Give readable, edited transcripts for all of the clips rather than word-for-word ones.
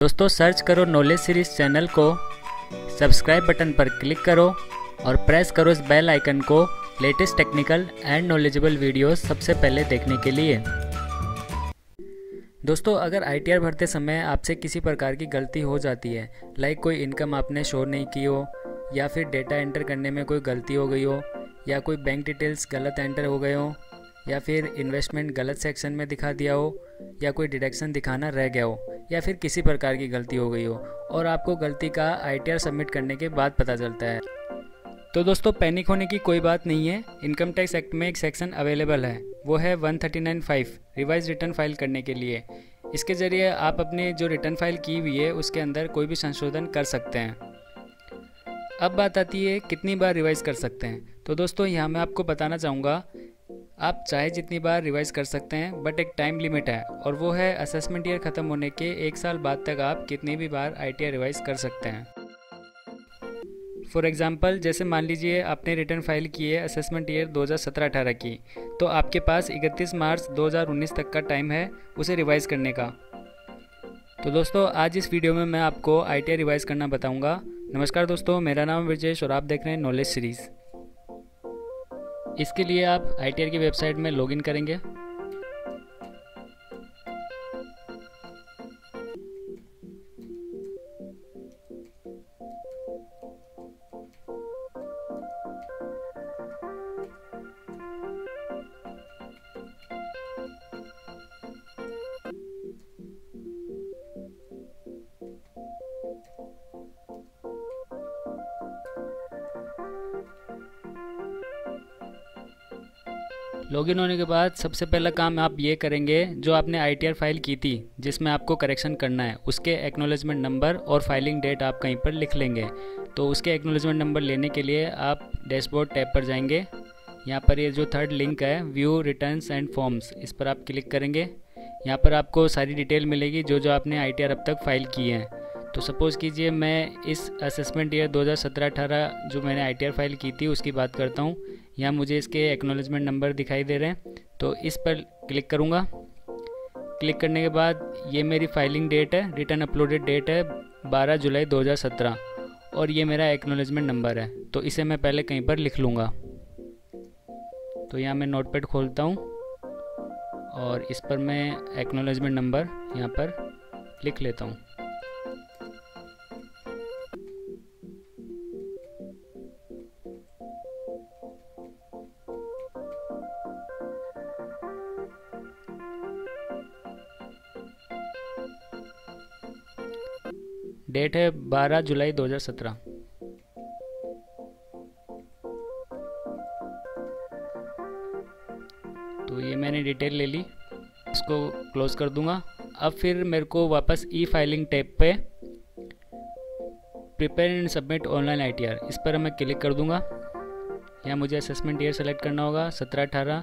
दोस्तों सर्च करो knowledge series channel को, सब्सक्राइब बटन पर क्लिक करो और प्रेस करो इस बेल आइकन को latest technical and knowledgeable videos सबसे पहले देखने के लिए। दोस्तों अगर ITR भरते समय आपसे किसी प्रकार की गलती हो जाती है, लाइक कोई इनकम आपने शो नहीं की हो, या फिर डेटा एंटर करने में कोई गलती हो गई हो, या कोई बैंक डिटेल्स गलत एंटर हो गए हो, या फिर इन्वेस्टमेंट गलत सेक्शन में दिखा दिया हो, या कोई डिडक्शन दिखाना रह गया हो, या फिर किसी प्रकार की गलती हो गई हो और आपको गलती का ITR सबमिट करने के बाद पता चलता है, तो दोस्तों पैनिक होने की कोई बात नहीं है। इनकम टैक्स एक्ट में एक सेक्शन अवेलेबल है, वो है 139(5) रिवाइज रिटर्न फाइल करने के लिए। इसके ज़रिए आप अपनी जो रिटर्न फाइल की हुई है उसके अंदर कोई भी संशोधन कर सकते हैं। अब बात आती है कितनी बार रिवाइज कर सकते हैं। तो दोस्तों यहाँ मैं आपको बताना चाहूँगा, आप चाहे जितनी बार रिवाइज कर सकते हैं, बट एक टाइम लिमिट है और वो है असेसमेंट ईयर ख़त्म होने के 1 साल बाद तक आप कितनी भी बार ITR रिवाइज कर सकते हैं। फॉर एग्ज़ाम्पल जैसे मान लीजिए आपने रिटर्न फाइल की है असेसमेंट ईयर 2017-18 की, तो आपके पास 31 मार्च 2019 तक का टाइम है उसे रिवाइज़ करने का। तो दोस्तों आज इस वीडियो में मैं आपको ITR रिवाइज़ करना बताऊंगा। नमस्कार दोस्तों, मेरा नाम विजय और आप देख रहे हैं नॉलेज सीरीज़। इसके लिए आप ITR की वेबसाइट में लॉगिन करेंगे। लॉगिन होने के बाद सबसे पहला काम आप ये करेंगे, जो आपने ITR फाइल की थी जिसमें आपको करेक्शन करना है उसके एक्नॉलेजमेंट नंबर और फाइलिंग डेट आप कहीं पर लिख लेंगे। तो उसके एक्नॉलेजमेंट नंबर लेने के लिए आप डैशबोर्ड टैब पर जाएंगे। यहाँ पर ये जो थर्ड लिंक है व्यू रिटर्न्स एंड फॉर्म्स, इस पर आप क्लिक करेंगे। यहाँ पर आपको सारी डिटेल मिलेगी जो जो आपने ITR अब तक फाइल की है। तो सपोज़ कीजिए मैं इस असेसमेंट ईयर 2017-18 जो मैंने ITR फाइल की थी उसकी बात करता हूँ। यहाँ मुझे इसके एक्नॉलेजमेंट नंबर दिखाई दे रहे हैं, तो इस पर क्लिक करूँगा। क्लिक करने के बाद ये मेरी फाइलिंग डेट है, रिटर्न अपलोडेड डेट है 12 जुलाई 2017 और ये मेरा एक्नॉलेजमेंट नंबर है। तो इसे मैं पहले कहीं पर लिख लूँगा। तो यहाँ मैं नोटपैड खोलता हूँ और इस पर मैं एक्नॉलेजमेंट नंबर यहाँ पर लिख लेता हूँ। डेट है 12 जुलाई 2017। तो ये मैंने डिटेल ले ली, इसको क्लोज कर दूंगा। अब फिर मेरे को वापस ई फाइलिंग टैब पे prepare and submit online ITR, इस पर मैं क्लिक कर दूंगा। यहाँ मुझे असेसमेंट ईयर सेलेक्ट करना होगा 17-18,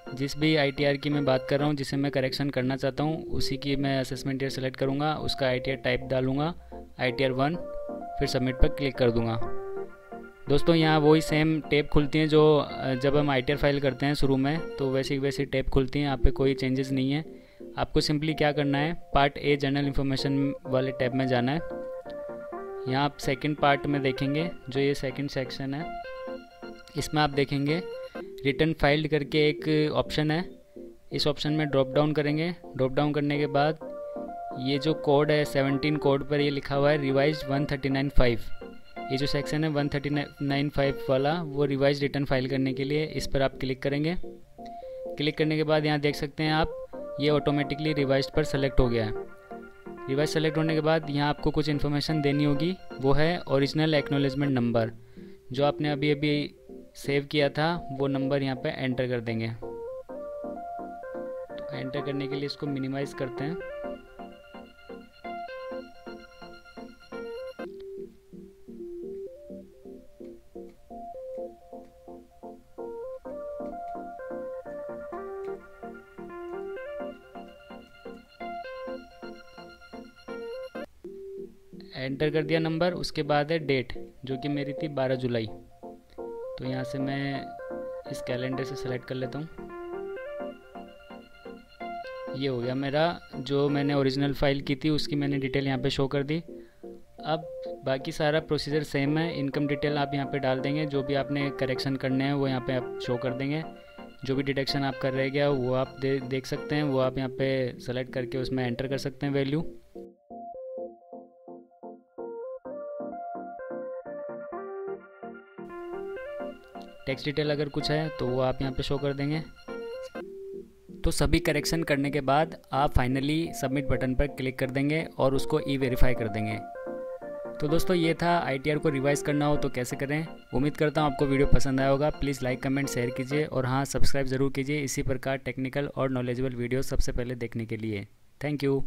जिस भी ITR की मैं बात कर रहा हूँ जिसे मैं करेक्शन करना चाहता हूँ उसी की मैं असेसमेंट ईयर सेलेक्ट करूँगा। उसका ITR टाइप डालूँगा ITR 1, फिर सबमिट पर क्लिक कर दूँगा। दोस्तों यहाँ वही सेम टैब खुलती हैं जो जब हम ITR फाइल करते हैं शुरू में, तो वैसी टैब खुलती हैं। यहाँ पे कोई चेंजेस नहीं है। आपको सिंपली क्या करना है, पार्ट A जनरल इन्फॉर्मेशन वाले टैब में जाना है। यहाँ आप सेकंड पार्ट में देखेंगे, जो ये सेकंड सेक्शन है, इसमें आप देखेंगे रिटर्न फाइल्ड करके एक ऑप्शन है। इस ऑप्शन में ड्रॉप डाउन करेंगे। ड्रॉप डाउन करने के बाद ये जो कोड है 17 कोड पर ये लिखा हुआ है रिवाइज 139(5), ये जो सेक्शन है 139(5) वाला, वो रिवाइज रिटर्न फाइल करने के लिए इस पर आप क्लिक करेंगे। क्लिक करने के बाद यहाँ देख सकते हैं आप, ये ऑटोमेटिकली रिवाइज पर सेलेक्ट हो गया है। रिवाइज सेलेक्ट होने के बाद यहाँ आपको कुछ इन्फॉर्मेशन देनी होगी, वो है ओरिजिनल एक्नॉलेजमेंट नंबर। जो आपने अभी सेव किया था वो नंबर यहाँ पे एंटर कर देंगे। तो एंटर करने के लिए इसको मिनिमाइज करते हैं। एंटर कर दिया नंबर, उसके बाद है डेट जो कि मेरी थी 12 जुलाई। तो यहाँ से मैं इस कैलेंडर से सेलेक्ट कर लेता हूँ। ये हो गया मेरा, जो मैंने ओरिजिनल फ़ाइल की थी उसकी मैंने डिटेल यहाँ पे शो कर दी। अब बाकी सारा प्रोसीजर सेम है। इनकम डिटेल आप यहाँ पे डाल देंगे, जो भी आपने करेक्शन करने हैं वो यहाँ पे आप शो कर देंगे। जो भी डिडक्शन आप कर रह गया वो आप देख सकते हैं, वो आप यहाँ पे सेलेक्ट करके उसमें एंटर कर सकते हैं वैल्यू। टैक्स डिटेल अगर कुछ है तो वो आप यहाँ पे शो कर देंगे। तो सभी करेक्शन करने के बाद आप फाइनली सबमिट बटन पर क्लिक कर देंगे और उसको ई वेरीफाई कर देंगे। तो दोस्तों ये था ITR को रिवाइज़ करना हो तो कैसे करें। उम्मीद करता हूँ आपको वीडियो पसंद आया होगा। प्लीज़ लाइक कमेंट शेयर कीजिए और हाँ, सब्सक्राइब ज़रूर कीजिए इसी प्रकार टेक्निकल और नॉलेजेबल वीडियो सबसे पहले देखने के लिए। Thank you.